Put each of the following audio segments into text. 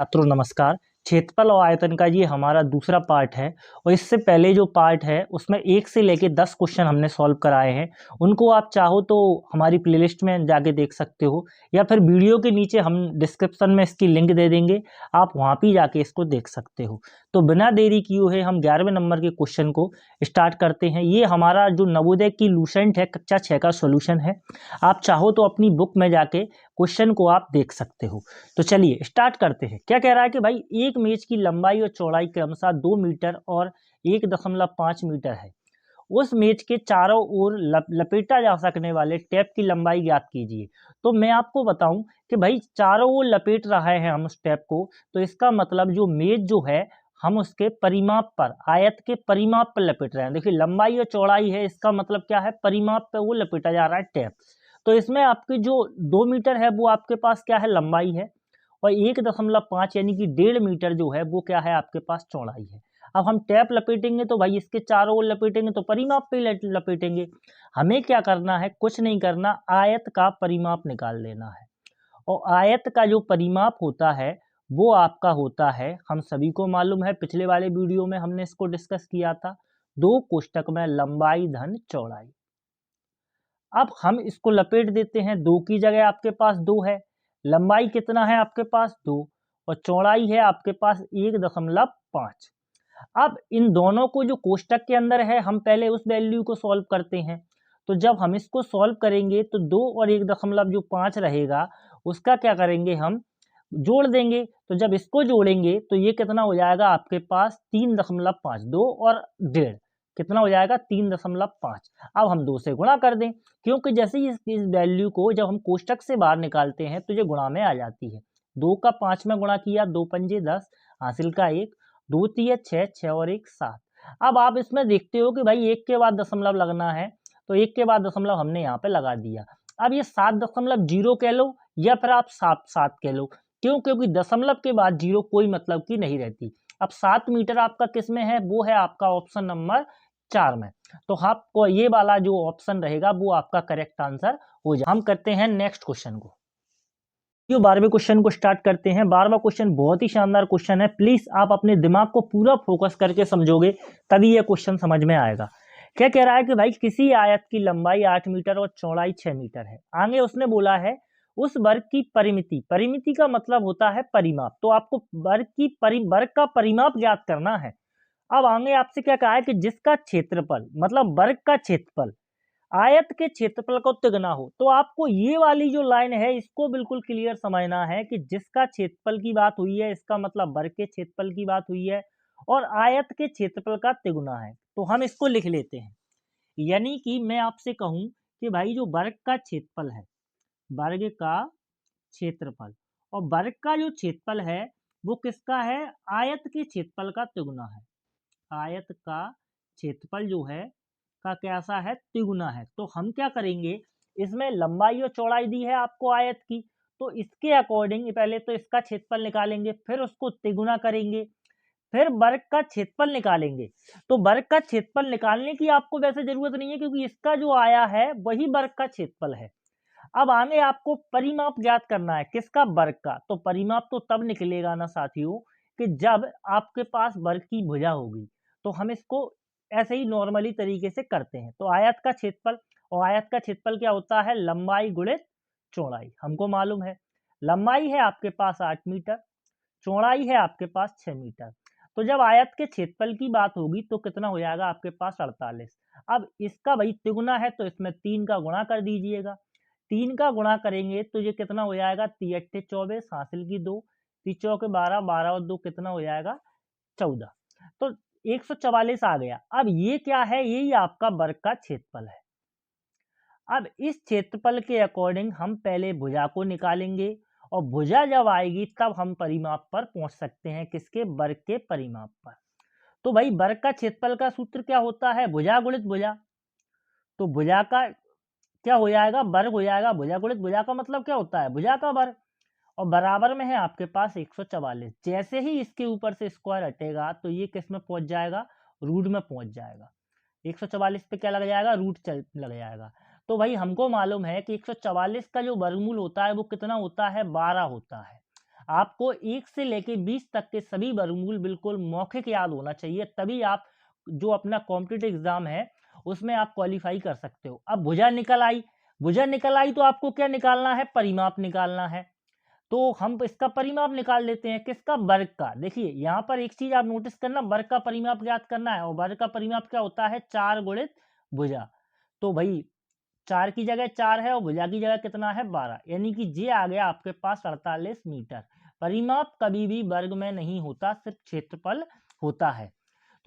छात्रों नमस्कार। क्षेत्रफल और आयतन का ये हमारा दूसरा पार्ट है और इससे पहले जो पार्ट है उसमें 1 से लेके 10 क्वेश्चन हमने सॉल्व कराए हैं। उनको आप चाहो तो हमारी प्लेलिस्ट में जाके देख सकते हो या फिर वीडियो के नीचे हम डिस्क्रिप्शन में इसकी लिंक दे देंगे, आप वहाँ पे जाके इसको देख सकते हो। तो बिना देरी किए हुए हम 11वें नंबर के क्वेश्चन को स्टार्ट करते हैं। ये हमारा जो नवोदय की लूसेंट है कक्षा 6 का सोल्यूशन है। आप चाहो तो अपनी बुक में जाके क्वेश्चन को आप देख सकते हो। तो चलिए स्टार्ट करते हैं। क्या कह रहा है कि भाई एक मेज की लंबाई और चौड़ाई क्रमशः 2 मीटर और 1.5 मीटर है। उस मेज के चारों ओर लपेटा जा सकने वाले टेप की लंबाई ज्ञात कीजिए। तो मैं आपको बताऊं कि भाई चारों ओर लपेट रहे हैं हम उस टेप को, तो इसका मतलब जो मेज जो है हम उसके परिमाप पर, आयत के परिमाप पर लपेट रहे हैं। देखिए लंबाई और चौड़ाई है, इसका मतलब क्या है, परिमाप पे वो लपेटा जा रहा है टेप। तो इसमें आपकी जो 2 मीटर है वो आपके पास क्या है, लंबाई है, और 1.5 यानी कि 1.5 मीटर जो है वो क्या है, आपके पास चौड़ाई है। अब हम टैप लपेटेंगे तो भाई इसके चारों ओर लपेटेंगे तो परिमाप पे लपेटेंगे। हमें क्या करना है, कुछ नहीं करना, आयत का परिमाप निकाल लेना है। और आयत का जो परिमाप होता है वो आपका होता है, हम सभी को मालूम है, पिछले वाले वीडियो में हमने इसको डिस्कस किया था, 2 कोष्टक में लंबाई धन चौड़ाई। अब हम इसको लपेट देते हैं, 2 की जगह आपके पास 2 है, लंबाई कितना है आपके पास 2 और चौड़ाई है आपके पास 1.5। अब इन दोनों को जो कोष्टक के अंदर है हम पहले उस वैल्यू को सॉल्व करते हैं। तो जब हम इसको सॉल्व करेंगे तो 2 और 1.5 रहेगा, उसका क्या करेंगे, हम जोड़ देंगे। तो जब इसको जोड़ेंगे तो ये कितना हो जाएगा आपके पास 3.5, 2 और 1.5 कितना हो जाएगा 3.5। अब हम 2 से गुणा कर दें, क्योंकि जैसे ही इस वैल्यू को जब हम कोष्टक से बाहर निकालते हैं तो ये गुणा में आ जाती है। 2 का 5 में गुणा किया, 2 पंजे 10, हासिल का 1, 2 तिया 6, 6 और 1 7। अब आप इसमें देखते हो कि भाई 1 के बाद दशमलव लगना है, तो 1 के बाद दशमलव हमने यहाँ पे लगा दिया। अब ये 7.0 कह लो या फिर आप 7 कह लो, क्यों, क्योंकि दशमलव के बाद 0 कोई मतलब की नहीं रहती। अब 7 मीटर आपका किस में है, वो है आपका ऑप्शन नंबर 4 में। तो आपको ये वाला जो ऑप्शन रहेगा वो आपका करेक्ट आंसर हो जाए। हम करते हैं नेक्स्ट क्वेश्चन को। जो 12वें क्वेश्चन को स्टार्ट करते हैं। 12वां क्वेश्चन बहुत ही शानदार क्वेश्चन है, प्लीज आप अपने दिमाग को पूरा फोकस करके समझोगे तभी ये क्वेश्चन समझ में आएगा। क्या कह रहा है कि भाई किसी आयत की लंबाई 8 मीटर और चौड़ाई 6 मीटर है। आगे उसने बोला है उस वर्ग की परिमिति, परिमिति का मतलब होता है परिमाप, तो आपको वर्ग का परिमाप ज्ञात करना है। अब आगे आपसे क्या कहा है कि जिसका क्षेत्रफल, मतलब वर्ग का क्षेत्रफल आयत के क्षेत्रफल को तिगुना हो। तो आपको ये वाली जो लाइन है इसको बिल्कुल क्लियर समझना है कि जिसका क्षेत्रफल की बात हुई है, इसका मतलब वर्ग के क्षेत्रफल की बात हुई है और आयत के क्षेत्रफल का तिगुना है। तो हम इसको लिख लेते हैं, यानी कि मैं आपसे कहूं कि भाई जो वर्ग का क्षेत्रफल है, वर्ग का क्षेत्रफल और वर्ग का जो क्षेत्रफल है वो किसका है, आयत के क्षेत्रफल का तिगुना है। आयत का क्षेत्रफल जो है का कैसा है, तिगुना है। तो हम क्या करेंगे, इसमें लंबाई और चौड़ाई दी है आपको आयत की, तो इसके अकॉर्डिंग पहले तो इसका क्षेत्रफल निकालेंगे, फिर उसको तिगुना करेंगे, फिर वर्ग का क्षेत्रफल निकालेंगे। तो वर्ग का क्षेत्रफल निकालने की आपको वैसे जरूरत नहीं है, क्योंकि इसका जो आया है वही वर्ग का क्षेत्रफल है। अब आगे आपको परिमाप ज्ञात करना है, किसका, वर्ग का। तो परिमाप तो तब निकलेगा ना साथियों कि जब आपके पास वर्ग की भुजा होगी। तो हम इसको ऐसे ही नॉर्मली तरीके से करते हैं। तो आयत का क्षेत्रफल, और आयत का क्षेत्रफल क्या होता है, लंबाई गुणित चौड़ाई। हमको मालूम है लंबाई है आपके पास 8 मीटर, चौड़ाई है आपके पास 6 मीटर। तो जब आयत के क्षेत्रफल की बात होगी तो कितना हो जाएगा आपके पास 48। अब इसका भाई तिगुना है तो इसमें 3 का गुणा कर दीजिएगा, 3 का गुणा करेंगे तो ये कितना हो जाएगा, 3 अट्ठे 24, हासिल की 2, 3 चौके 12, 12 और 2 कितना हो जाएगा 14। तो 144 आ गया। अब ये क्या है, यही आपका वर्ग का क्षेत्रफल है। अब इस क्षेत्रफल के अकॉर्डिंग हम पहले भुजा को निकालेंगे और भुजा जब आएगी तब हम परिमाप पर पहुंच सकते हैं, किसके, वर्ग के परिमाप पर। तो भाई वर्ग का क्षेत्रफल का सूत्र क्या होता है, भुजा गुणित भुजा। तो भुजा का क्या हो जाएगा, वर्ग हो जाएगा, भुजा गुणित भुजा का मतलब क्या होता है, भुजा का वर्ग, और बराबर में है आपके पास 144। जैसे ही इसके ऊपर से स्क्वायर हटेगा तो ये किस में पहुंच जाएगा, रूट में पहुंच जाएगा। 144 पे क्या लग जाएगा, रूट लग जाएगा। तो भाई हमको मालूम है कि 144 का जो वर्गमूल होता है वो कितना होता है, 12 होता है। आपको 1 से लेके 20 तक के सभी वर्गमूल बिल्कुल मौखिक याद होना चाहिए, तभी आप जो अपना कॉम्पिटिटिव एग्जाम है उसमें आप क्वालिफाई कर सकते हो। अब भुजा निकल आई, भुजा निकल आई तो आपको क्या निकालना है, परिमाप निकालना है। तो हम इसका परिमाप निकाल लेते हैं, किसका, वर्ग का। देखिए यहाँ पर एक चीज आप नोटिस करना, वर्ग का परिमाप ज्ञात करना है, और वर्ग का परिमाप क्या होता है, 4 गुणित भुजा। तो भाई 4 की जगह 4 है और भुजा की जगह कितना है, 12, यानी कि ये आ गया आपके पास 48 मीटर। परिमाप कभी भी वर्ग में नहीं होता, सिर्फ क्षेत्रफल होता है।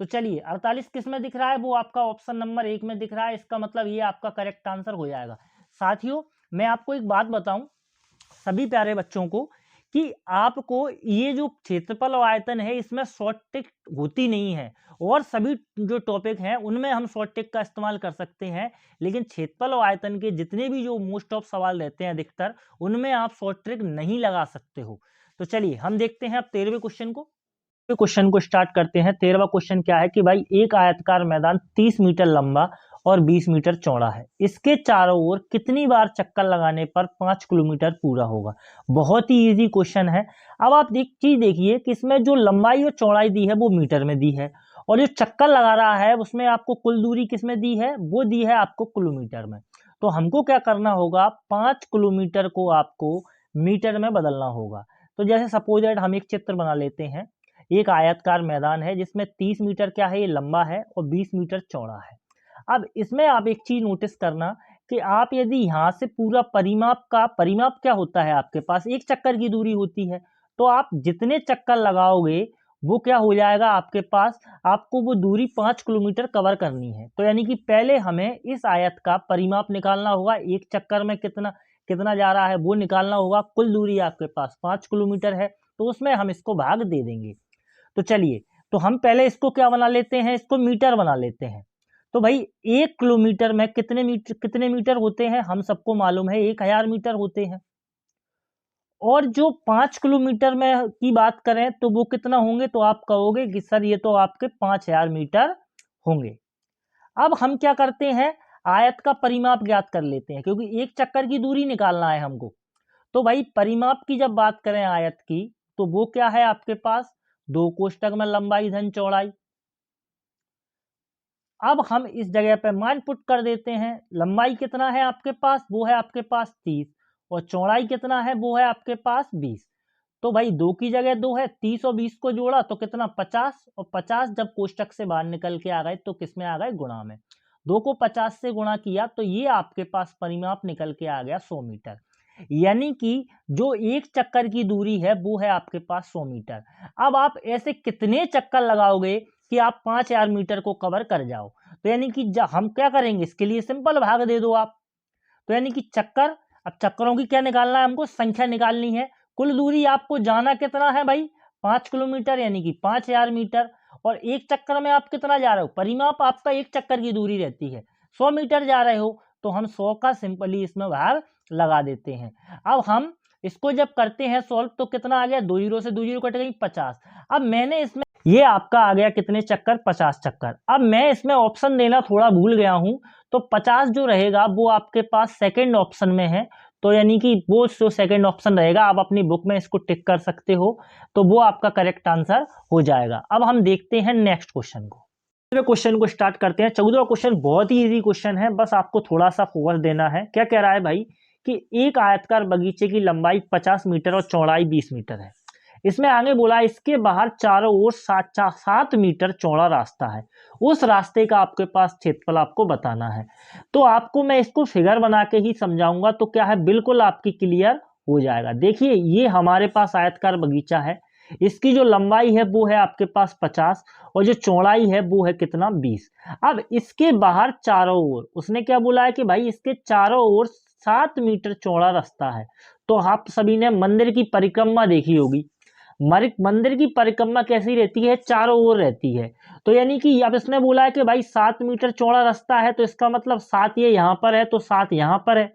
तो चलिए 48 किस में दिख रहा है, वो आपका ऑप्शन नंबर 1 में दिख रहा है, इसका मतलब ये आपका करेक्ट आंसर हो जाएगा। साथियों मैं आपको एक बात बताऊं सभी प्यारे बच्चों को, कि आपको ये जो क्षेत्रफल और आयतन है इसमें शॉर्ट ट्रिक होती नहीं है, और सभी जो टॉपिक हैं उनमें हम शॉर्ट ट्रिक का इस्तेमाल कर सकते हैं, लेकिन क्षेत्रफल और आयतन के जितने भी जो मोस्ट ऑफ सवाल रहते हैं अधिकतर, उनमें आप शॉर्ट ट्रिक नहीं लगा सकते हो। तो चलिए हम देखते हैं अब 13वें क्वेश्चन को। क्वेश्चन को स्टार्ट करते हैं। 13वां क्वेश्चन क्या है कि भाई एक आयताकार मैदान 30 मीटर लंबा और 20 मीटर चौड़ा है, इसके चारों ओर कितनी बार चक्कर लगाने पर 5 किलोमीटर पूरा होगा। बहुत ही इजी क्वेश्चन है। अब आप चीज देखिए कि इसमें जो लंबाई और चौड़ाई दी है वो मीटर में दी है, और जो चक्कर लगा रहा है उसमें आपको कुल दूरी किसमें दी है, वो दी है आपको किलोमीटर में। तो हमको क्या करना होगा, 5 किलोमीटर को आपको मीटर में बदलना होगा। तो जैसे सपोज दैट हम एक चित्र बना लेते हैं, एक आयताकार मैदान है जिसमें 30 मीटर क्या है, ये लंबा है और 20 मीटर चौड़ा है। अब इसमें आप एक चीज नोटिस करना कि आप यदि यहां से पूरा परिमाप क्या होता है, आपके पास एक चक्कर की दूरी होती है, तो आप जितने चक्कर लगाओगे वो क्या हो जाएगा आपके पास, आपको वो दूरी 5 किलोमीटर कवर करनी है। तो यानी कि पहले हमें इस आयत का परिमाप निकालना होगा, एक चक्कर में कितना कितना जा रहा है वो निकालना होगा। कुल दूरी आपके पास 5 किलोमीटर है, तो उसमें हम इसको भाग दे देंगे। तो चलिए, तो हम पहले इसको क्या बना लेते हैं, इसको मीटर बना लेते हैं। तो भाई 1 किलोमीटर में कितने मीटर होते हैं, हम सबको मालूम है 1000 मीटर होते हैं। और जो 5 किलोमीटर में की बात करें तो वो कितना होंगे, तो आप कहोगे कि सर ये तो आपके 5000 मीटर होंगे। अब हम क्या करते हैं, आयत का परिमाप ज्ञात कर लेते हैं, क्योंकि एक चक्कर की दूरी निकालना है हमको। तो भाई परिमाप की जब बात करें आयत की, तो वो क्या है आपके पास, 2 कोष्टक में लंबाई धन चौड़ाई। अब हम इस जगह पे मान पुट कर देते हैं, लंबाई कितना है आपके पास, वो है आपके पास 30, और चौड़ाई कितना है, वो है आपके पास 20। तो भाई 2 की जगह 2 है, 30 और 20 को जोड़ा तो कितना 50, और 50 जब कोष्टक से बाहर निकल के आ गए तो किसमें आ गए, गुणा में। 2 को 50 से गुणा किया तो ये आपके पास परिमाप निकल के आ गया 100 मीटर। यानी कि जो एक चक्कर की दूरी है वो है आपके पास 100 मीटर। अब आप ऐसे कितने चक्कर लगाओगे कि आप 5000 मीटर को कवर कर जाओ। तो यानी कि हम क्या करेंगे, इसके लिए सिंपल भाग दे दो आप। तो यानी कि चक्कर, अब चक्करों की क्या निकालना है, हमको संख्या निकालनी है। कुल दूरी आपको जाना कितना है भाई, 5 किलोमीटर, यानी कि 5000 मीटर। और एक चक्कर में आप कितना जा रहे हो, परिमाप आपका एक चक्कर की दूरी रहती है 100 मीटर जा रहे हो, तो हम 100 का सिंपली इसमें भाग लगा देते हैं। अब हम इसको जब करते हैं सॉल्व तो कितना आ गया, 2 जीरो से 2 जीरो कट गई 50। अब मैंने इसमें ये आपका आ गया कितने चक्कर, 50 चक्कर। अब मैं इसमें ऑप्शन देना थोड़ा भूल गया हूं, तो 50 जो रहेगा वो आपके पास सेकंड ऑप्शन में है। तो यानी कि वो जो सेकंड ऑप्शन रहेगा, आप अपनी बुक में इसको टिक कर सकते हो, तो वो आपका करेक्ट आंसर हो जाएगा। अब हम देखते हैं नेक्स्ट क्वेश्चन को। क्वेश्चन को स्टार्ट करते हैं। 14वां क्वेश्चन बहुत ही इजी क्वेश्चन है, बस आपको थोड़ा सा फोकस देना है। क्या कह रहा है भाई कि एक आयताकार बगीचे की लंबाई 50 मीटर और चौड़ाई 20 मीटर है। इसमें आगे बोला इसके बाहर चारों ओर 7 मीटर चौड़ा रास्ता है, उस रास्ते का आपके पास क्षेत्रफल आपको बताना है। तो आपको मैं इसको फिगर बना के ही समझाऊंगा, तो क्या है बिल्कुल आपकी क्लियर हो जाएगा। देखिए ये हमारे पास आयताकार बगीचा है, इसकी जो लंबाई है वो है आपके पास 50, और जो चौड़ाई है वो है कितना 20। अब इसके बाहर चारों ओर उसने क्या बोला है कि भाई इसके चारों ओर 7 मीटर चौड़ा रास्ता है। तो आप सभी ने मंदिर की परिक्रमा देखी होगी, मंदिर की परिक्रमा कैसी रहती है, चारों ओर रहती है। तो यानी कि अब इसने बोला है कि भाई 7 मीटर चौड़ा रास्ता है, तो इसका मतलब 7 ये यहां पर है तो 7 यहां पर है।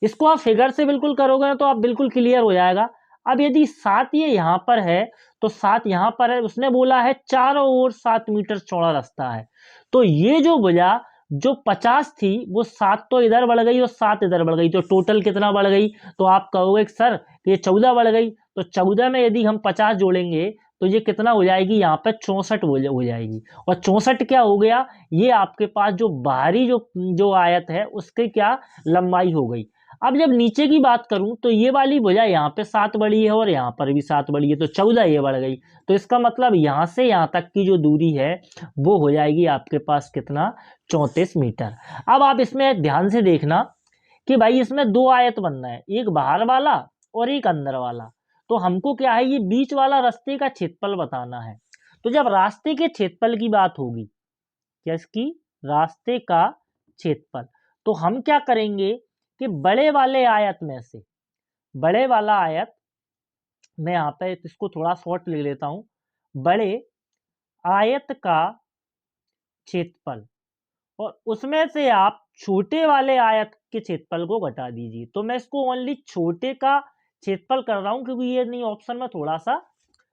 इसको आप फिगर से बिल्कुल करोगे ना तो आप बिल्कुल क्लियर हो जाएगा। अब यदि 7 ये यहां पर है तो 7 यहां पर है, उसने बोला है चारों ओर 7 मीटर चौड़ा रास्ता है, तो ये जो भुजा जो 50 थी वो 7 तो इधर बढ़ गई और 7 इधर बढ़ गई, तो टोटल कितना बढ़ गई? तो आप कहोगे सर ये 14 बढ़ गई, तो 14 में यदि हम 50 जोड़ेंगे तो ये कितना हो जाएगी? यहाँ पे 64 हो जाएगी। और 64 क्या हो गया? ये आपके पास जो बाहरी जो आयत है उसकी क्या लंबाई हो गई। अब जब नीचे की बात करूं तो ये वाली भुजा यहाँ पे 7 बढ़ी है और यहाँ पर भी 7 बढ़ी है, तो 14 ये बढ़ गई। तो इसका मतलब यहाँ से यहाँ तक की जो दूरी है वो हो जाएगी आपके पास कितना? 34 मीटर। अब आप इसमें ध्यान से देखना कि भाई इसमें दो आयत बनना है, एक बाहर वाला और एक अंदर वाला। तो हमको क्या है, ये बीच वाला रास्ते का क्षेत्रफल बताना है। तो जब रास्ते के क्षेत्रफल की बात होगी, किसकी? रास्ते का क्षेत्रफल, तो हम क्या करेंगे कि बड़े वाले आयत में से, बड़े वाला आयत, मैं यहाँ पे इसको थोड़ा शॉर्ट ले लेता हूं, बड़े आयत का क्षेत्रफल, और उसमें से आप छोटे वाले आयत के क्षेत्रफल को घटा दीजिए। तो मैं इसको ओनली छोटे का क्षेत्रफल कर रहा हूं क्योंकि ये नहीं ऑप्शन में थोड़ा सा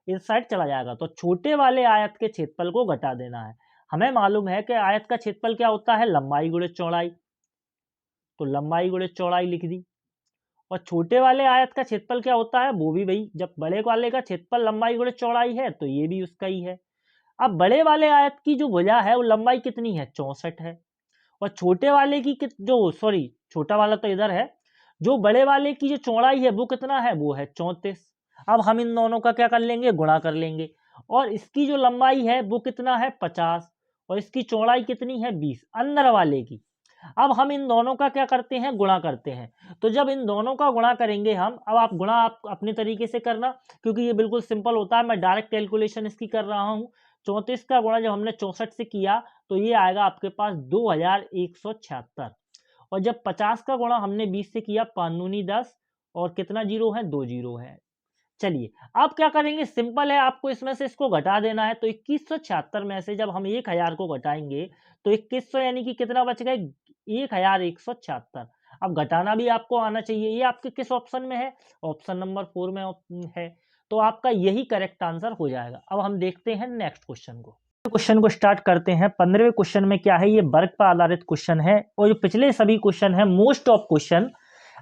इस साइड चला जाएगा। तो छोटे वाले आयत के क्षेत्रफल को घटा देना है। हमें मालूम है कि आयत का क्षेत्रफल क्या होता है? लंबाई गुणित चौड़ाई। तो लंबाई गुणित चौड़ाई लिख दी। और छोटे वाले आयत का क्षेत्रफल क्या होता है? वो भी भाई, जब बड़े वाले का क्षेत्रफल लंबाई गुणित चौड़ाई है तो ये भी उसका ही है। अब बड़े वाले आयत की जो भुजा है वो लंबाई कितनी है? 64 है। और छोटे वाले की जो सॉरी छोटा वाला तो इधर है, जो बड़े वाले की जो चौड़ाई है वो कितना है? वो है 34। अब हम इन दोनों का क्या कर लेंगे? गुणा कर लेंगे। और इसकी जो लंबाई है वो कितना है? 50। और इसकी चौड़ाई कितनी है? 20 अंदर वाले की। अब हम इन दोनों का क्या करते हैं? गुणा करते हैं। तो जब इन दोनों का गुणा करेंगे हम, अब आप गुणा आप अपने तरीके से करना क्योंकि ये बिल्कुल सिंपल होता है, मैं डायरेक्ट कैलकुलेशन इसकी कर रहा हूँ। 34 का गुणा जब हमने 64 से किया तो ये आएगा आपके पास 2176। और जब 50 का गुणा हमने 20 से किया, 5 दूनी 10 और कितना जीरो है? 2 जीरो है। चलिए अब क्या करेंगे? सिंपल है, आपको इसमें से इसको घटा देना है। तो 2176 में से जब हम 1000 को घटाएंगे तो 2100 यानी कि कितना बच गए? 1176। अब घटाना भी आपको आना चाहिए। ये आपके किस ऑप्शन में है? ऑप्शन नंबर 4 में है। तो आपका यही करेक्ट आंसर हो जाएगा। अब हम देखते हैं नेक्स्ट क्वेश्चन को। क्वेश्चन को स्टार्ट करते हैं। 15वें क्वेश्चन में क्या है? ये वर्ग पर आधारित क्वेश्चन है और जो पिछले सभी क्वेश्चन है मोस्ट ऑफ क्वेश्चन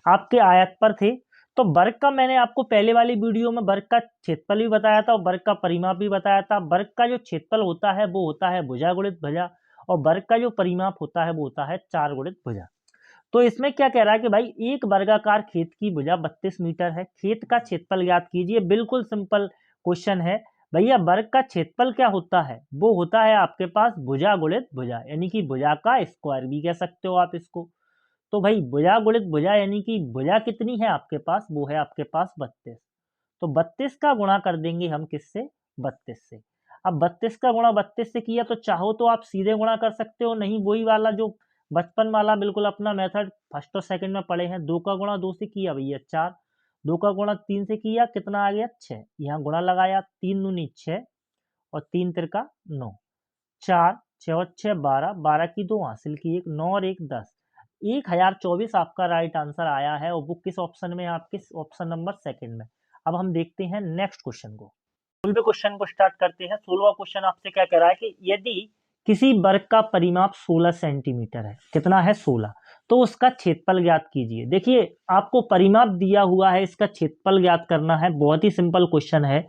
आपके आयत पर थे। तो वर्ग का मैंने आपको पहले वाली वीडियो में वर्ग का क्षेत्रफल भी बताया था और वर्ग का परिमाप भी बताया था। वर्ग का जो क्षेत्रफल होता है वो होता है भुजा गुणित भुजा, और वर्ग का जो परिमाप होता है वो होता है 4 गुणित भुजा। तो इसमें क्या कह रहा है कि भाई एक वर्गाकार खेत की भुजा 32 मीटर है, खेत का क्षेत्रफल ज्ञात कीजिए। बिल्कुल सिंपल क्वेश्चन है भैया। वर्ग का क्षेत्रफल क्या होता है? वो होता है आपके पास भुजा गुणित भुजा, यानी कि भुजा का स्क्वायर भी कह सकते हो आप इसको। तो भाई भुजा गुणित भुजा यानी कि भुजा कितनी है आपके पास? वो है आपके पास 32। तो 32 का गुणा कर देंगे हम किससे? 32 से। अब 32 का गुणा 32 से किया तो चाहो तो आप सीधे गुणा कर सकते हो, नहीं वही वाला जो बचपन वाला बिल्कुल अपना मेथड फर्स्ट और सेकंड में पढ़े हैं। 2 का गुणा 2 से किया भैया 4, 2 का गुणा 3 से किया कितना आ गया? 6। यहाँ गुणा लगाया, 3 दूनी 6 और 3 तिरका 9, 4 6 और 6 12, 12 की 2 हासिल की 1, 9 और 1 10। 1024 आपका राइट आंसर आया है और वो किस ऑप्शन में? आपके ऑप्शन नंबर सेकंड में। अब हम देखते हैं नेक्स्ट क्वेश्चन को। 16वें क्वेश्चन को स्टार्ट करते हैं। 16वां क्वेश्चन आपसे क्या कह रहा है कि यदि किसी वर्ग का परिमाप 16 सेंटीमीटर है, कितना है? 16, तो उसका क्षेत्रफल ज्ञात कीजिए। देखिए आपको परिमाप दिया हुआ है, इसका क्षेत्रफल ज्ञात करना है। बहुत ही सिंपल क्वेश्चन है।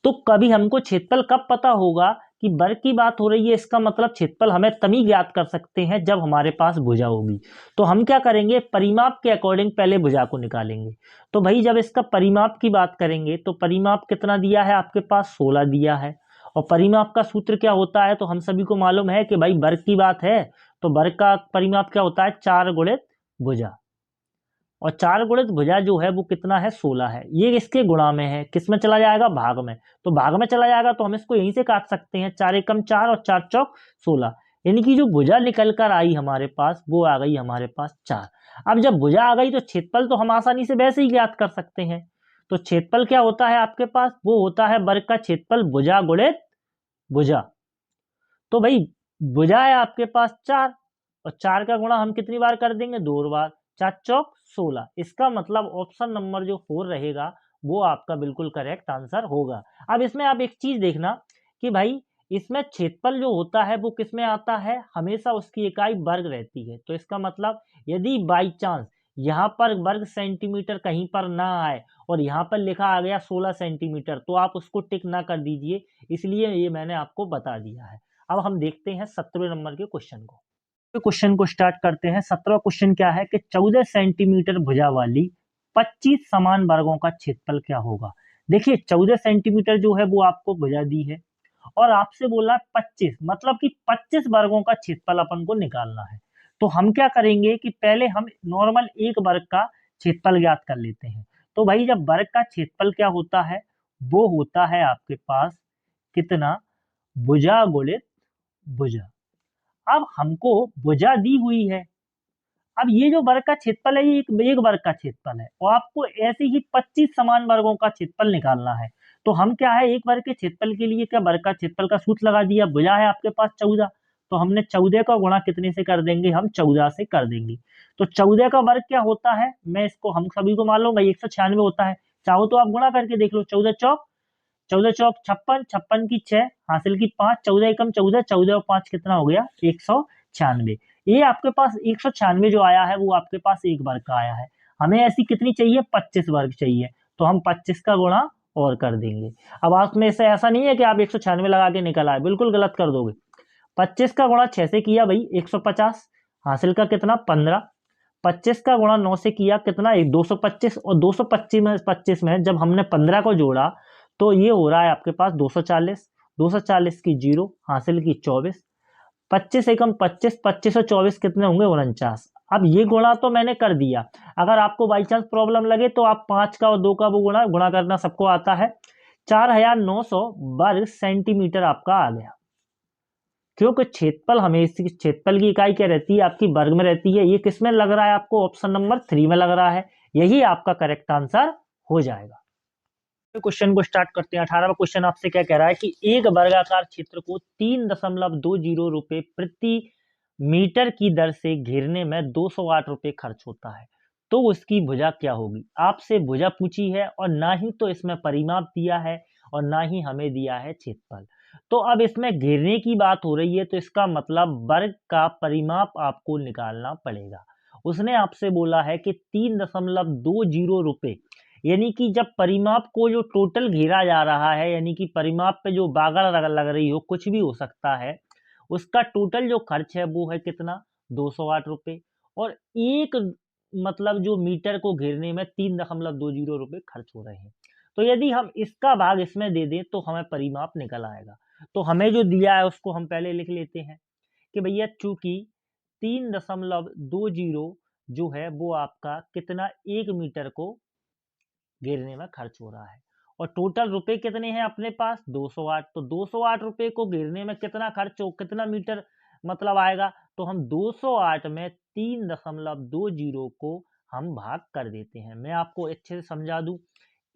तो कभी हमको क्षेत्रफल कब पता होगा कि वर्ग की बात हो रही है? इसका मतलब क्षेत्रफल हमें तभी ज्ञात कर सकते हैं जब हमारे पास भुजा होगी। तो हम क्या करेंगे? परिमाप के अकॉर्डिंग पहले भुजा को निकालेंगे। तो भाई जब इसका परिमाप की बात करेंगे तो परिमाप कितना दिया है आपके पास? 16 दिया है। और परिमाप का सूत्र क्या होता है? तो हम सभी को मालूम है कि भाई वर्ग की बात है तो वर्ग का परिमाप क्या होता है? 4 गुणित भुजा। और 4 गुणित भुजा जो है वो कितना है? 16 है। ये इसके गुणा में है, किस में चला जाएगा? भाग में। तो भाग में चला जाएगा तो हम इसको यहीं से काट सकते हैं। 4 एकम 4 और 4 चौक 16, यानी कि जो भुजा निकल कर आई हमारे पास वो आ गई हमारे पास 4। अब जब भुजा आ गई तो क्षेत्रफल तो हम आसानी से वैसे ही ज्ञात कर सकते हैं। तो क्षेत्रफल क्या होता है आपके पास? वो होता है वर्ग का क्षेत्रफल भुजा गुणित भुजा। तो भाई भुजा है आपके पास 4 और 4 का गुणा हम कितनी बार कर देंगे? 2 बार। 4 चौक 16। इसका मतलब ऑप्शन नंबर जो 4 रहेगा वो आपका बिल्कुल करेक्ट आंसर होगा। अब इसमें आप एक चीज देखना कि भाई इसमें क्षेत्रफल जो होता है वो किस में आता है, हमेशा उसकी इकाई वर्ग रहती है। तो इसका मतलब यदि बाई चांस यहाँ पर वर्ग सेंटीमीटर कहीं पर ना आए और यहाँ पर लिखा आ गया 16 सेंटीमीटर, तो आप उसको टिक ना कर दीजिए, इसलिए ये मैंने आपको बता दिया है। अब हम देखते हैं 17वें नंबर के क्वेश्चन को। क्वेश्चन को स्टार्ट करते हैं। 17वां क्वेश्चन क्या है कि 14 सेंटीमीटर भुजा वाली 25 समान वर्गों का क्षेत्रफल क्या होगा। देखिए 14 सेंटीमीटर जो है वो आपको भुजा दी है और आपसे बोला 25, मतलब कि 25 वर्गों का क्षेत्रफल अपन को निकालना है। तो हम क्या करेंगे कि पहले हम नॉर्मल एक वर्ग का क्षेत्रफल ज्ञात कर लेते हैं। तो भाई जब वर्ग का क्षेत्रफल क्या होता है, वो होता है आपके पास कितना, भुजा गुणित भुजा। अब हमको भुजा दी हुई है, अब ये जो वर्ग का क्षेत्रफल है ये एक वर्ग का क्षेत्रफल है और आपको ऐसे ही 25 समान वर्गों का क्षेत्रफल निकालना है। तो हम क्या है, एक वर्ग के क्षेत्रफल के लिए क्या वर्ग का क्षेत्रफल का सूत्र लगा दिया। भुजा है आपके पास 14, तो हमने 14 का गुणा कितने से कर देंगे, हम 14 से कर देंगे। तो 14 का वर्ग क्या होता है, मैं इसको हम सभी को मालूम है 196 होता है। चाहो तो आप गुणा करके देख लो, 14 चौक 56, 56 की 6, हासिल की 5, 14 एकम 14, 14 और 5 कितना हो गया 196। ये आपके पास 196 जो आया है वो आपके पास एक वर्ग का आया है। हमें ऐसी कितनी चाहिए, 25 वर्ग चाहिए, तो हम 25 का गुणा और कर देंगे। अब आप में से ऐसा नहीं है कि आप 196 लगा के निकल आए, बिल्कुल गलत कर दोगे। 25 का गुणा 6 से किया भाई 150, हासिल का कितना 15। 25 का गुणा 9 से किया कितना 225, और 225 में जब हमने 15 को जोड़ा तो ये हो रहा है आपके पास 240, 240 की 0, हासिल की 24, 25 एकम 25, 25 और 24 कितने होंगे 49। अब ये गुणा तो मैंने कर दिया, अगर आपको बाई चांस प्रॉब्लम लगे तो आप 5 का और 2 का वो गुणा गुणा करना सबको आता है। 4900 वर्ग सेंटीमीटर आपका आ गया, क्योंकि क्षेत्रफल हमेशा क्षेत्रफल की इकाई क्या रहती है आपकी वर्ग में रहती है। ये किस में लग रहा है आपको, ऑप्शन नंबर 3 में लग रहा है, यही आपका करेक्ट आंसर हो जाएगा। क्वेश्चन को स्टार्ट करते हैं। 18वां क्वेश्चन आपसे क्या कह रहा है कि एक वर्गाकार क्षेत्र को 3.20 रुपए प्रति मीटर की दर से घेरने में 208 रुपए खर्च होता है, तो उसकी भुजा क्या होगी। आपसे भुजा पूछी है और ना ही तो इसमें परिमाप दिया है और ना ही हमें दिया है क्षेत्रफल। तो अब इसमें घेरने की बात हो रही है, तो इसका मतलब वर्ग का परिमाप आपको निकालना पड़ेगा। उसने आपसे बोला है कि 3.20 रुपए, यानी कि जब परिमाप को जो टोटल घेरा जा रहा है, यानी कि परिमाप पे जो बागड़ लग रही हो, कुछ भी हो सकता है, उसका टोटल जो खर्च है वो है कितना 208 रुपए, और एक मतलब जो मीटर को घेरने में 3.20 रुपए खर्च हो रहे हैं। तो यदि हम इसका भाग इसमें दे दें तो हमें परिमाप निकल आएगा। तो हमें जो दिया है उसको हम पहले लिख लेते हैं कि भैया चूंकि 3.20 जो है वो आपका कितना एक मीटर को घेरने में खर्च हो रहा है, और टोटल रुपए कितने हैं अपने पास 208। तो 208 रुपए को घेरने में कितना खर्च हो, कितना मीटर मतलब आएगा, तो हम 208 में 3.20 को हम भाग कर देते हैं। मैं आपको अच्छे से समझा दूं,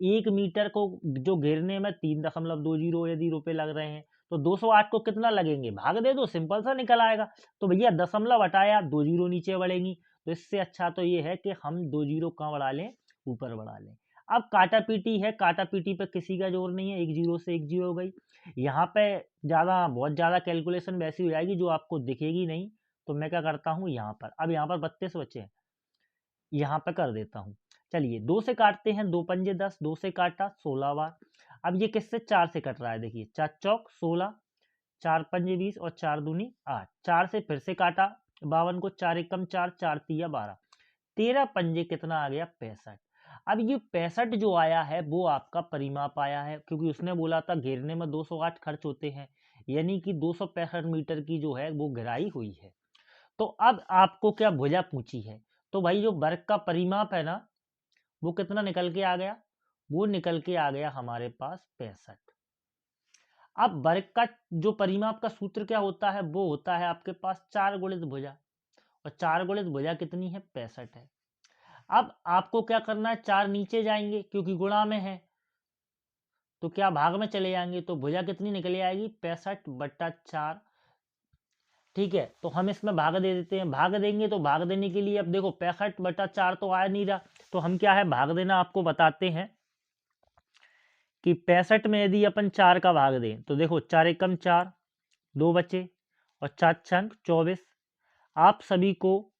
एक मीटर को जो घेरने में 3.20 यदि रुपए लग रहे हैं, तो 208 को कितना लगेंगे, भाग दे दो, सिंपल सा निकल आएगा। तो भैया दशमलव हटाया, 2 जीरो नीचे बढ़ेंगी, तो इससे अच्छा तो ये है कि हम 2 जीरो कहाँ बढ़ा लें, ऊपर बढ़ा लें। अब काटा पीटी है, काटा पीटी पे किसी का जोर नहीं है, एक जीरो से एक जीरो हो गई। यहाँ पे बहुत ज़्यादा कैलकुलेशन वैसी हो जाएगी जो आपको दिखेगी नहीं, तो मैं क्या करता हूँ यहाँ पर, अब यहाँ पर 32 बचे हैं, यहाँ पे कर देता हूँ। चलिए 2 से काटते हैं, 2 पंजे 10, 2 से काटा 16 बार। अब ये किससे 4 से कट रहा है, देखिए 4 चौक 16, 4 पंजे 20 और 4 दूनी 8। 4 से फिर से काटा 52 को, 4 एकम 4, 4 तिया 12, 13 पंजे कितना आ गया 65। अब ये 65 जो आया है वो आपका परिमाप आया है, क्योंकि उसने बोला था घेरने में 208 खर्च होते हैं, यानी कि 265 मीटर की जो है वो घेराई हुई है। तो अब आपको क्या भुजा पूछी है, तो भाई जो वर्ग का परिमाप है ना वो कितना निकल के आ गया, वो निकल के आ गया हमारे पास 65। अब वर्ग का जो परिमाप का सूत्र क्या होता है, वो होता है आपके पास 4 गुणित भुजा, और 4 गुणित भुजा कितनी है 65 है। अब आपको क्या करना है, 4 नीचे जाएंगे क्योंकि गुणा में है, तो क्या भाग में चले जाएंगे, तो भुजा कितनी निकल आएगी 65/4। ठीक है, तो हम इसमें भाग दे देते हैं। भाग देंगे तो भाग देने के लिए अब देखो 65/4 तो आ नहीं रहा, तो हम क्या है भाग देना आपको बताते हैं कि 65 में यदि अपन 4 का भाग दें, तो देखो 4 एकम 4, 2 बचे और 4 छंग 24। आप सभी को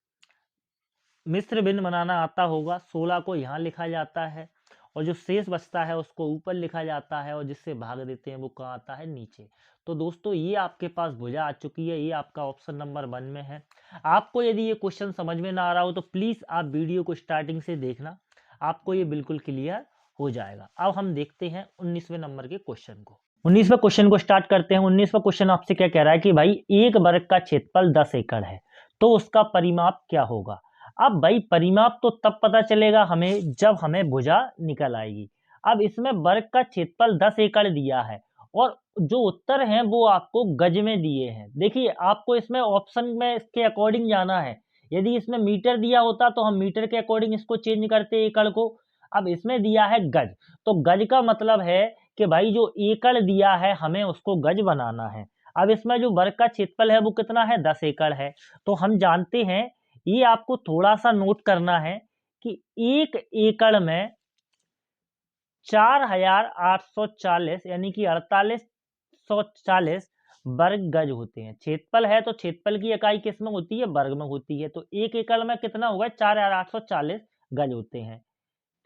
मिश्र भिन्न बनाना आता होगा। 16 को यहाँ लिखा जाता है और जो शेष बचता है उसको ऊपर लिखा जाता है और जिससे भाग देते हैं वो कहाँ आता है, नीचे। तो दोस्तों ये आपके पास भुजा आ चुकी है, ये आपका ऑप्शन नंबर 1 में है। आपको यदि ये क्वेश्चन समझ में ना आ रहा हो तो प्लीज़ आप वीडियो को स्टार्टिंग से देखना, आपको ये बिल्कुल क्लियर हो जाएगा। अब हम देखते हैं 19वें नंबर के क्वेश्चन को। 19वें क्वेश्चन को स्टार्ट करते हैं। 19वां क्वेश्चन आपसे क्या कह रहा है कि भाई एक वर्ग का क्षेत्रफल 10 एकड़ है तो उसका परिमाप क्या होगा। अब भाई परिमाप तो तब पता चलेगा हमें जब हमें भुजा निकल आएगी। अब इसमें वर्ग का क्षेत्रफल 10 एकड़ दिया है और जो उत्तर हैं वो आपको गज में दिए हैं। देखिए आपको इसमें ऑप्शन में इसके अकॉर्डिंग जाना है। यदि इसमें मीटर दिया होता तो हम मीटर के अकॉर्डिंग इसको चेंज करते एकड़ को। अब इसमें दिया है गज, तो गज का मतलब है कि भाई जो एकड़ दिया है हमें उसको गज बनाना है। अब इसमें जो वर्ग का क्षेत्रफल है वो कितना है, 10 एकड़ है। तो हम जानते हैं, ये आपको थोड़ा सा नोट करना है कि 1 एकड़ में 4840 यानी कि 4840 वर्ग गज होते हैं। क्षेत्रफल है तो क्षेत्रफल की इकाई किस में होती है, वर्ग में होती है। तो 1 एकड़ में कितना होगा, 4840 गज होते हैं।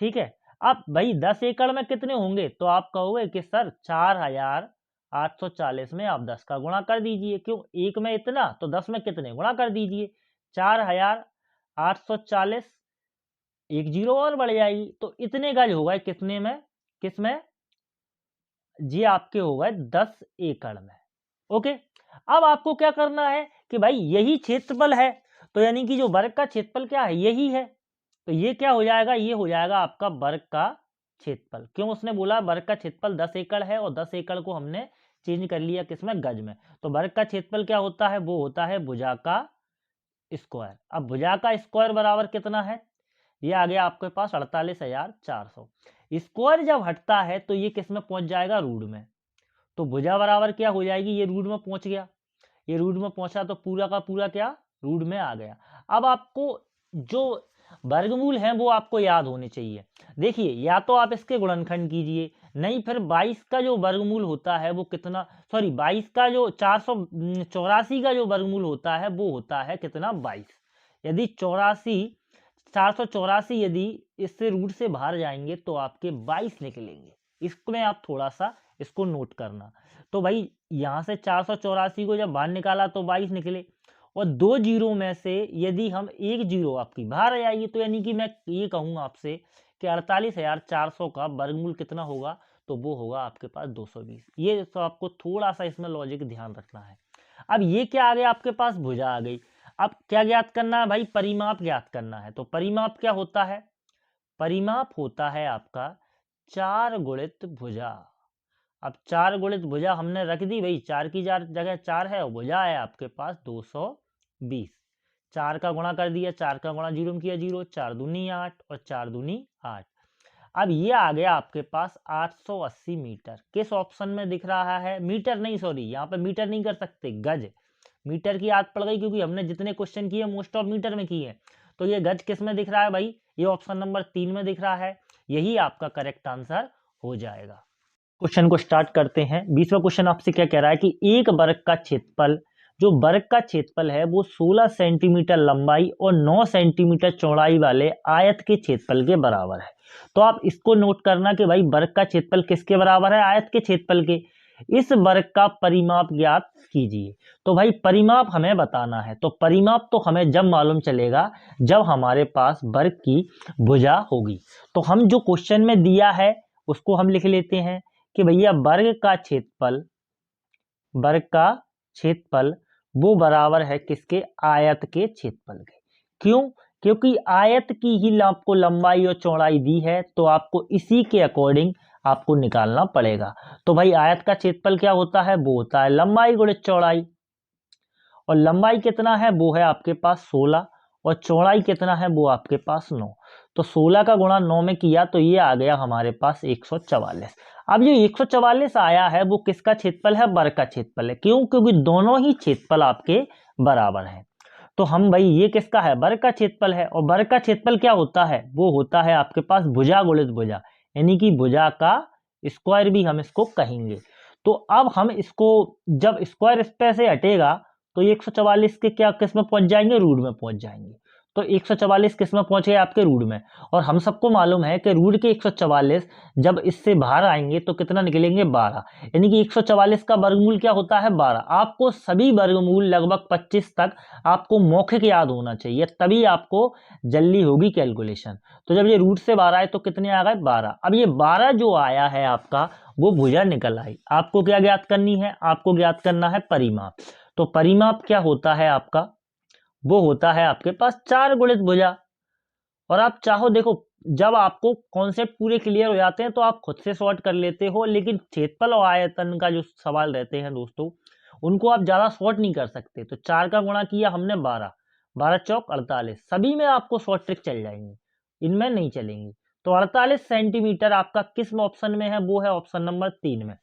ठीक है। अब भाई 10 एकड़ में कितने होंगे, तो आप कहोगे कि सर 4840 में आप 10 का गुणा कर दीजिए। क्यों, एक में इतना तो 10 में कितने, गुणा कर दीजिए। 4840, एक जीरो और बढ़ जाएगी तो इतने गज होगा कितने में, किसमें, जी आपके होगा 10 एकड़ में। ओके। अब आपको क्या करना है कि भाई यही क्षेत्रफल है, तो यानी कि जो वर्ग का क्षेत्रफल क्या है, यही है। तो ये क्या हो जाएगा, ये हो जाएगा आपका वर्ग का क्षेत्रफल। क्यों, उसने बोला वर्ग का क्षेत्रफल 10 एकड़ है और 10 एकड़ को हमने चेंज कर लिया किसमें, गज में। तो वर्ग का क्षेत्रफल क्या होता है, वो होता है भुजा का स्क्वायर। अब भुजा का स्क्वायर बराबर कितना है, ये आ गया आपके पास 48,400। स्क्वायर जब हटता है तो ये किस में पहुंच जाएगा, रूट में। तो भुजा बराबर क्या हो जाएगी, ये रूट में पहुंच गया। ये रूट में पहुंचा तो पूरा का पूरा क्या, रूट में आ गया। अब आपको जो वर्गमूल है वो आपको याद होने चाहिए। देखिए या तो आप इसके गुणनखंड कीजिए, नहीं फिर 22 का जो वर्गमूल होता है वो कितना, सॉरी 22 का जो 484 का जो वर्गमूल होता है वो होता है कितना, 22। यदि 484 यदि इससे रूट से बाहर जाएंगे तो आपके 22 निकलेंगे। इसमें आप थोड़ा सा इसको नोट करना। तो भाई यहाँ से 484 को जब बाहर निकाला तो 22 निकले, और 2 जीरो में से यदि हम 1 जीरो आपकी बाहर आ जाएगी तो यानी कि मैं ये कहूँगा आपसे कि 48,400 का वर्गमूल कितना होगा, तो वो होगा आपके पास 220। ये तो आपको थोड़ा सा इसमें लॉजिक ध्यान रखना है। अब ये क्या आ गया आपके पास, भुजा आ गई। अब क्या ज्ञात करना है भाई, परिमाप ज्ञात करना है। तो परिमाप क्या होता है, परिमाप होता है आपका 4 गुणित भुजा। अब 4 गुणित भुजा हमने रख दी भाई, 4 की जगह 4 है और भुजा है आपके पास 220। 4 का गुणा कर दिया, 4 का गुणा जीरो में किया, जीरो, 4 दूनी 8 और 4 दूनी 8। अब ये आ गया आपके पास 880 मीटर। किस ऑप्शन में दिख रहा है, मीटर नहीं, सॉरी यहाँ पे मीटर नहीं कर सकते, गज। मीटर की आदत पड़ गई क्योंकि हमने जितने क्वेश्चन किए मोस्ट ऑफ मीटर में किए। तो ये गज किस में दिख रहा है भाई, ये ऑप्शन नंबर 3 में दिख रहा है। यही आपका करेक्ट आंसर हो जाएगा। क्वेश्चन को स्टार्ट करते हैं। 20वां क्वेश्चन आपसे क्या कह रहा है कि एक वर्ग का क्षेत्रफल, जो वर्ग का क्षेत्रफल है वो 16 सेंटीमीटर लंबाई और 9 सेंटीमीटर चौड़ाई वाले आयत के क्षेत्रफल के बराबर है। तो आप इसको नोट करना कि भाई वर्ग का क्षेत्रफल किसके बराबर है, आयत के क्षेत्रफल के। इस वर्ग का परिमाप ज्ञात कीजिए। तो भाई परिमाप हमें बताना है, तो परिमाप तो हमें जब मालूम चलेगा जब हमारे पास वर्ग की भुजा होगी। तो हम जो क्वेश्चन में दिया है उसको हम लिख लेते हैं कि भैया वर्ग का क्षेत्रफल, वर्ग का क्षेत्रफल वो बराबर है किसके, आयत के क्षेत्रफल के। क्यों, क्योंकि आयत की ही आपको लंबाई और चौड़ाई दी है, तो आपको इसी के अकॉर्डिंग आपको निकालना पड़ेगा। तो भाई आयत का क्षेत्रफल क्या होता है, वो होता है लंबाई गुणित चौड़ाई। और लंबाई कितना है, वो है आपके पास 16 और चौड़ाई कितना है, वो आपके पास 9। तो 16 का गुणा 9 में किया तो ये आ गया हमारे पास 144। अब ये 144 आया है वो किसका क्षेत्रफल है, वर्ग का क्षेत्रफल है। क्यों, क्योंकि दोनों ही क्षेत्रफल आपके बराबर हैं। तो हम भाई ये किसका है, वर्ग का क्षेत्रफल है। और वर्ग का क्षेत्रफल क्या होता है, वो होता है आपके पास भुजा गुणित भुजा, यानी कि भुजा का स्क्वायर भी हम इसको कहेंगे। तो अब हम इसको जब स्क्वायर स्पेस से हटेगा तो 144 के क्या किस में पहुंच जाएंगे, रूट में पहुंच जाएंगे। तो 144 किस में पहुंच गए, आपके रूट में। और हम सबको मालूम है कि रूट के 144 जब इससे बाहर आएंगे तो कितना निकलेंगे, 12। यानी कि 144 का वर्गमूल क्या होता है, 12। आपको सभी वर्गमूल लगभग 25 तक आपको मौखिक याद होना चाहिए, तभी आपको जल्दी होगी कैलकुलेशन। तो जब ये रूट से 12 आए तो कितने आ गए, 12। अब ये 12 जो आया है आपका, वो भुजा निकल आई। आपको क्या ज्ञात करनी है, आपको ज्ञात करना है परिमाप। तो परिमाप क्या होता है आपका, वो होता है आपके पास 4 गुणित भुजा। और आप चाहो देखो, जब आपको कॉन्सेप्ट पूरे क्लियर हो जाते हैं तो आप खुद से सॉर्ट कर लेते हो, लेकिन क्षेत्रफल और आयतन का जो सवाल रहते हैं दोस्तों, उनको आप ज्यादा सॉर्ट नहीं कर सकते। तो 4 का गुणा किया हमने 12, 12 चौक 48, सभी में आपको शॉर्ट ट्रिक चल जाएंगी, इनमें नहीं चलेंगी। तो 48 सेंटीमीटर आपका किस ऑप्शन में है, वो है ऑप्शन नंबर 3 में।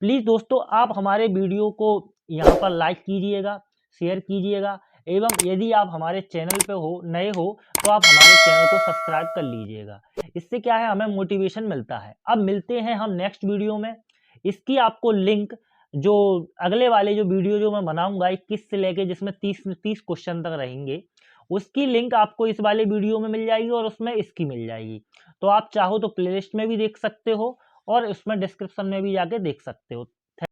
प्लीज दोस्तों आप हमारे वीडियो को यहाँ पर लाइक कीजिएगा, शेयर कीजिएगा, एवं यदि आप हमारे चैनल पे हो, नए हो, तो आप हमारे चैनल को सब्सक्राइब कर लीजिएगा। इससे क्या है, हमें मोटिवेशन मिलता है। अब मिलते हैं हम नेक्स्ट वीडियो में। इसकी आपको लिंक, जो अगले वाले जो वीडियो जो मैं बनाऊंगा 21 से लेके, जिसमें 30 क्वेश्चन तक रहेंगे, उसकी लिंक आपको इस वाले वीडियो में मिल जाएगी और उसमें इसकी मिल जाएगी। तो आप चाहो तो प्लेलिस्ट में भी देख सकते हो और उसमें डिस्क्रिप्शन में भी जाके देख सकते हो।